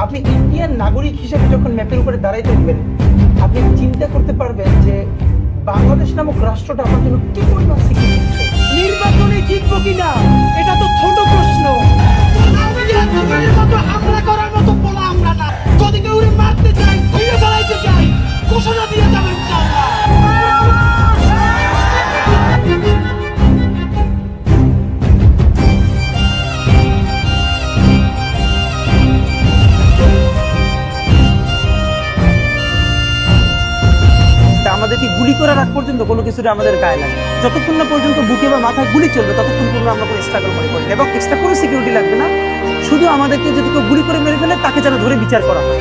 আপনি ইন্ডিয়ান নাগরিক হিসেবে যখন ম্যাপের উপরে দাঁড়াই থাকবেন, আপনি চিন্তা করতে পারবেন যে বাংলাদেশ নামক রাষ্ট্রটা আমার জন্য কি পরিমাণ সিকিউরিটি। নির্বাচনে জিতবো কিনা এটা তো ছোট প্রশ্ন। হামলা করার মতো বলা আমরা না। যদি কেউ মারতে চাই, ঘুরে বেড়াইতে চাই, ঘোষণা দিয়ে যাবেন আমাদেরকে গুলি করার আগ পর্যন্ত কোনো কিছুটা আমাদের গায়ে লাগে। যতক্ষণ না পর্যন্ত বুকে বা মাথায় গুলি চলবে ততক্ষণ পর্যন্ত আমরা কোনো স্ট্রাগল মনে করি না, এবং এক্সট্রা কোনো সিকিউরিটি লাগবে না। শুধু আমাদেরকে যদি কেউ গুলি করে মেরে ফেলে তাকে যেন ধরে বিচার করা হয়।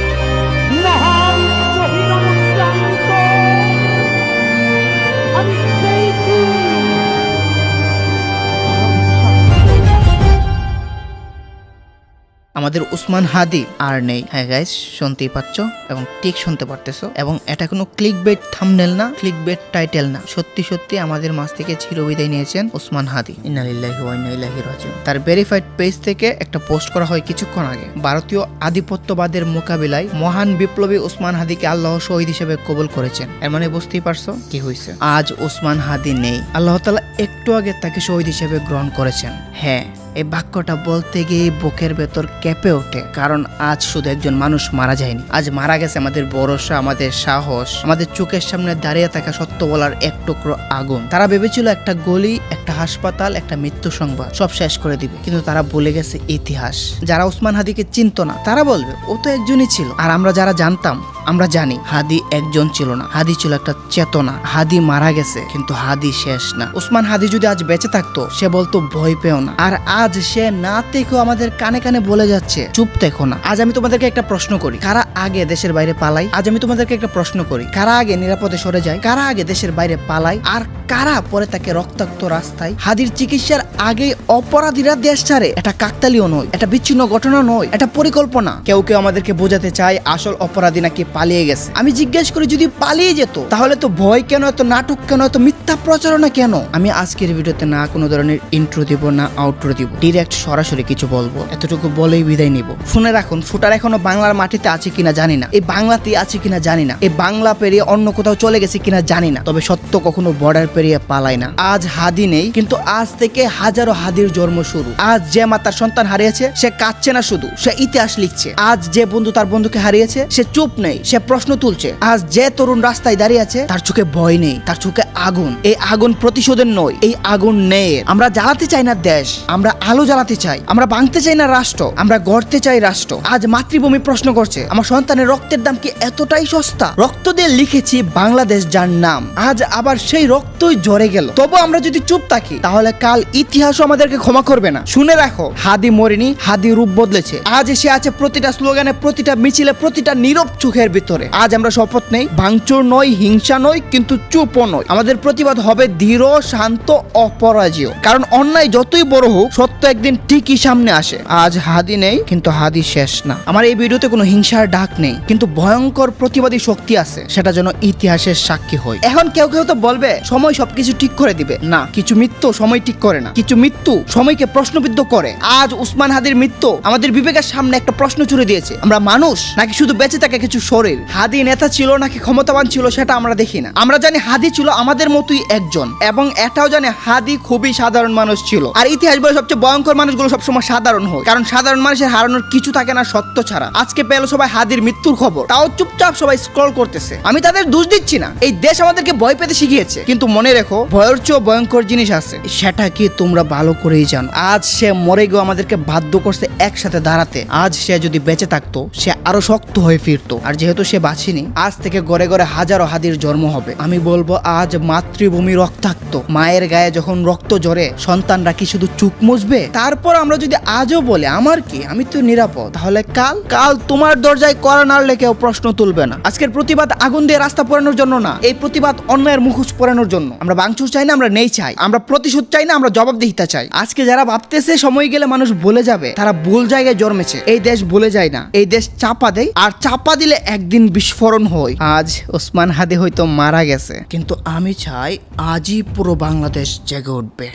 আমাদের উসমান হাদি আর নেই। হ্যাঁ গাইস, শুনতেই পাচ্ছ এবং ঠিক শুনতে পারতেছো, এবং এটা কোনো ক্লিকবেট থাম্বনেল না, ক্লিকবেট টাইটেল না। সত্যি সত্যি আমাদের মাঝ থেকে চিরবিদায় নিয়েছেন উসমান হাদি। ইন্না লিল্লাহি ওয়া ইন্না ইলাইহি রাজিউন। তার ভেরিফাইড পেজ থেকে একটা পোস্ট করা হয় কিছুক্ষণ আগে। ভারতীয় আধিপত্যবাদের মোকাবিলায় মহান বিপ্লবী উসমান হাদিকে আল্লাহ শহীদ হিসেবে কবুল করেছেন। এর মানে বুঝতেই পারছো কি হয়েছে। আজ উসমান হাদি নেই, আল্লাহ তাআলা একটু আগে তাকে শহীদ হিসেবে গ্রহণ করেছেন। হ্যাঁ, এই বাক্যটা বলতে গিয়ে বুকের ভেতর কেঁপে ওঠে, কারণ আজ শুধু একজন মানুষ মারা যায়নি, আজ মারা গেছে আমাদের ভরসা, আমাদের সাহস, আমাদের চোখের সামনে দাঁড়িয়ে থাকা সত্য বলার এক টুকরো আগুন। তারা ভেবেছিল একটা গলি, একটা হাসপাতাল, একটা মৃত্যু সংবাদ সব শেষ করে দিবে, কিন্তু তারা ভুলে গেছে ইতিহাস। যারা উসমান হাদিকে চিনতো না তারা বলবে ও তো একজনই ছিল, আর আমরা যারা জানতাম আমরা জানি হাদি একজন ছিল না, হাদি ছিল একটা চেতনা। হাদি মারা গেছে কিন্তু হাদি শেষ না। উসমান হাদি যদি আজ বেঁচে থাকতো সে বলতো ভয় পেও না, আর আজ সে না থেকেও আমাদের কানে কানে বলে যাচ্ছে চুপ দেখো না। আজ আমি তোমাদেরকে একটা প্রশ্ন করি, কারা আগে দেশের বাইরে পালাই? আজ আমি তোমাদেরকে একটা প্রশ্ন করি, কারা আগে নিরাপদে সরে যায়? কারা আগে দেশের বাইরে পালায়? আর কারা পরে তাকে রক্তাক্ত রাস্তায়? হাদির চিকিৎসার আগে অপরাধীরা দেশ ছাড়ে। এটা কাকতালীয় নয়, এটা বিচ্ছিন্ন ঘটনা নয়, এটা পরিকল্পনা। কেউ কেউ আমাদেরকে বোঝাতে চায় আসল অপরাধী নাকি পালিয়ে গেছে। আমি জিজ্ঞেস করি যদি পালিয়ে যেত তাহলে তো ভয় কেন, এত নাটক কেন, এত মিথ্যা প্রচারণা কেন? আমি আজকের ভিডিওতে না কোনো ধরনের ইন্ট্রো দিব না আউট্রো দিব, ডিরেক্ট সরাসরি কিছু বলবো, এতটুকু বলেই বিদায় নিব। শুনে রাখুন, শুটার এখনো বাংলার মাটিতে আছে কিনা জানি না, এই বাংলাতেই আছে কিনা জানি না, এই বাংলা পেরিয়ে অন্য কোথাও চলে গেছে কিনা জানি না, তবে সত্য কখনো বর্ডার পেরিয়ে পালায় না। আজ হাদি নেই, কিন্তু আজ থেকে হাজারো হাদির জন্ম শুরু। আজ যে মা তার সন্তান হারিয়েছে সে কাঁদছে না শুধু, সে ইতিহাস লিখছে। আজ যে বন্ধু তার বন্ধুকে হারিয়েছে সে চুপ নেই, সে প্রশ্ন তুলছে। আজ যে তরুণ রাস্তায় দাঁড়িয়ে আছে তার চোখে ভয় নেই, তার চোখে আগুন। এই আগুন প্রতিশোধের নয়, এই আগুন নেই। আমরা জ্বালাতে চাই না দেশ, আমরা আলো জ্বালাতে চাই। আমরা ভাঙতে চাই না রাষ্ট্র, আমরা গড়তে চাই রাষ্ট্র। আজ মাতৃভূমি প্রশ্ন করছে আমার সন্তানের রক্তের দাম কি এতটাই সস্তা? রক্ত দিয়ে লিখেছি বাংলাদেশ যার নাম, আজ আবার সেই রক্তই ঝরে গেল। তবু আমরা যদি চুপ থাকি তাহলে কাল ইতিহাসও আমাদেরকে ক্ষমা করবে না। শুনে রাখো, হাদি মরেনি, হাদি রূপ বদলেছে। আজ এসে আছে প্রতিটা স্লোগানে, প্রতিটা মিছিলে, প্রতিটা নীরব চোখের ভিতরে। আজ আমরা শপথ নেই, ভাঙচুর নয়, হিংসা নয়, কিন্তু চুপও নয়। আমাদের প্রতিবাদ হবে ধীর, শান্ত, অপরাজেয়। কারণ অন্যায় যতই বড় হোক সত্য একদিন ঠিকই সামনে আসে। আজ হাদি নেই, কিন্তু হাদি শেষ না। আমার এই ভিডিওতে কোনো হিংসার ডাক নেই, কিন্তু ভয়ঙ্কর প্রতিবাদী শক্তি আছে, সেটা যেন ইতিহাসের সাক্ষী হয়। এখন কেউ কেউ তো বলবে সময় সবকিছু ঠিক করে দিবে। না, কিছু মৃত্যু সময় ঠিক করে না, কিছু মৃত্যু সময়কে প্রশ্নবিদ্ধ করে। আজ উসমান হাদির মৃত্যু আমাদের বিবেকের সামনে একটা প্রশ্ন ছুড়ে দিয়েছে, আমরা মানুষ নাকি শুধু বেঁচে থাকে কিছু শরীর? হাদি নেতা ছিল নাকি ক্ষমতাবান ছিল সেটা আমরা দেখি না। আমরা জানি হাদি ছিল আমাদের মতোই একজন, এবং এটাও জানি হাদি খুবই সাধারণ মানুষ ছিল। আর ইতিহাস বলে সবচেয়ে ভয়ঙ্কর মানুষগুলো সবসময় সাধারণ হয়, কারণ সাধারণ মানুষের হারানোর কিছু থাকে না সত্য ছাড়া। আজকে পেল সবাই হাদির মৃত্যুর খবর, তাও চুপচাপ সবাই স্ক্রল করতেছে। আমি তাদের দোষ দিচ্ছি না, এই দেশ আমাদেরকে ভয় পেতে শিখিয়েছে। কিন্তু মনে রেখো, ভয়ের চেয়েও ভয়ঙ্কর জিনিস আছে, সেটা কি তোমরা ভালো করেই জানো। আজ সে মরে গিয়ে আমাদেরকে বাধ্য করছে একসাথে দাঁড়াতে। আজ সে যদি বেঁচে থাকতো সে আরো শক্ত হয়ে ফিরতো, আর যেহেতু সে বাঁচেনি, আজ থেকে ঘরে ঘরে হাজারো হাদির জন্ম হবে। আমি বলবো আজ মাতৃভূমি রক্তাক্ত। মায়ের গায়ে যখন রক্ত ঝরে সন্তানরা কি শুধু চুপ মুছবে? তারপর আমরা যদি আজও বলে আমার কি, আমি তো নিরাপদ, তাহলে কাল তোমার দরজায় কড়া নাড়লে কেউ প্রশ্ন তুলবে না। আজকের প্রতিবাদ আগুন দিয়ে রাস্তা পোড়ানোর জন্য না, এই প্রতিবাদ অন্যায়ের মুখোশ পোড়ানোর জন্য। আমরা ভাঙচুর চাই না, আমরা নেই চাই। আমরা প্রতিশোধ চাই না, আমরা জবাবদিহিতা চাই। আজকে যারা ভাবতেছে সময় গেলে মানুষ ভুলে যাবে, তারা ভুল জায়গায় জন্মেছে। এই দেশ ভুলে যায় না, এই দেশ চাপা দেয়, আর চাপা দিলে একদিন বিস্ফোরণ হয়। আজ ওসমান হাদি হয়তো মারা গেছে, কিন্তু আমি চাই আজই পুরো বাংলাদেশ জেগে উঠবে।